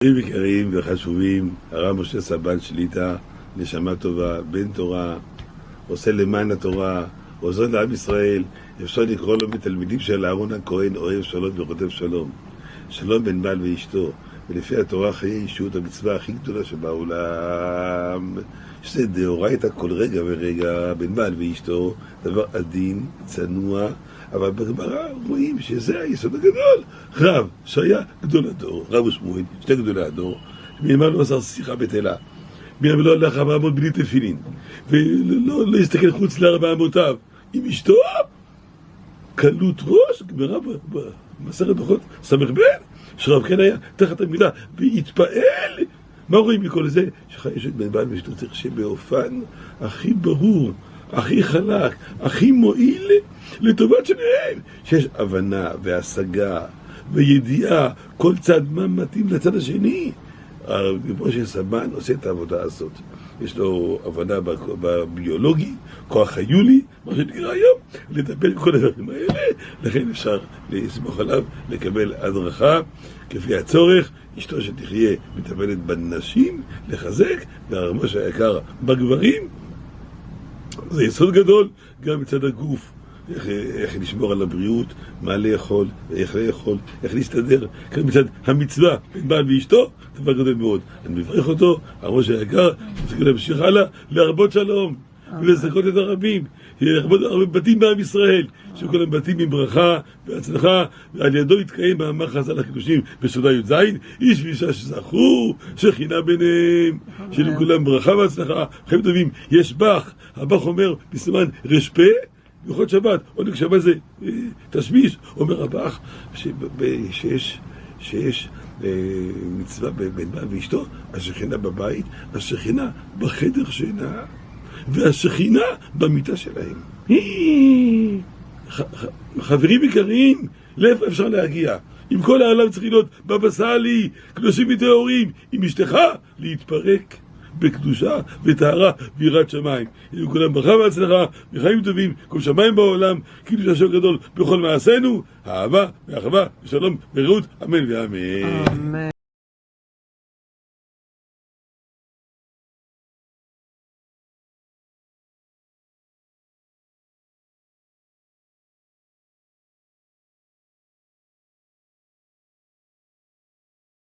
יקרים וחשובים, הרב משה סבן שליט"א, נשמה טובה, בן תורה, עושה למען התורה, עוזר לעם ישראל. אפשר לקרוא לו מתלמידים של אהרון הכהן, אוהב שלום וכותב שלום. שלום בין בעל ואשתו, ולפי התורה חיי אישות, המצווה הכי גדולה שבעולם, שזה דאורייתא כל רגע ורגע בין בעל ואשתו, דבר עדין, צנוע, אבל בגמרא רואים שזה היסוד הגדול. רב שהיה גדול הדור, רב ושמואל, שני גדולי הדור, מימר לא עשה שיחה בטלה, מימר לא הלך 400 בלי תפילין, ולא הסתכל חוץ ל4 אמותיו עם אשתו, קלות ראש. גמרא במסכת ברכות סמך בן, שרב כן היה תחת המילה והתפעל. מה רואים מכל זה? שחיישת בין בעל ואשתו צריך שבאופן הכי ברור, הכי חלק, הכי מועיל לטובת שניהם, שיש הבנה והשגה וידיעה כל צד מה מתאים לצד השני. הרב משה סבן עושה את העבודה הזאת, יש לו הבנה בביולוגי, כוח חיולי, מה שנקרא היום, לטפל בכל הדברים האלה. לכן אפשר לסמוך עליו, לקבל הדרכה כפי הצורך. אשתו שתחיה מטפלת בנשים, לחזק, והרב משה היקר בגברים. זה יסוד גדול גם מצד הגוף, איך לשמור על הבריאות, מה לאכול, איך לאכול, איך להסתדר. כאן מצד המצווה בין בעל ואשתו, דבר גדול מאוד. אני מברך אותו, הרב משה היקר, צריך להמשיך הלאה, להרבות שלום ולזכות את הרבים, להרבות הרבה בתים בעם ישראל, שכל הבתים עם ברכה והצלחה, ועל ידו יתקיים מאמר חז"ל הקדושים בסעודה י"ז, איש ואישה שזכו, שכינה ביניהם, שיהיו לכולם ברכה והצלחה, חיים טובים. יש בך, הבך אומר בסימן רשפה, בכל שבת, עונג שבת זה תשמיש, אומר הבך, שיש מצווה בין בעל ואשתו, השכינה בבית, השכינה בחדר שינה, והשכינה במיטה שלהם. חברים יקרים, לאיפה אפשר להגיע? אם כל העולם צריך להיות בבא סאלי, קדושים וטהורים, עם אשתך להתפרק בקדושה וטהרה ויראת שמיים. יהיו כולם ברכה והצלחה וחיים טובים, כל שמיים בעולם, קידוש השם גדול בכל מעשינו, אהבה ואחווה ושלום ורעות, אמן ואמן.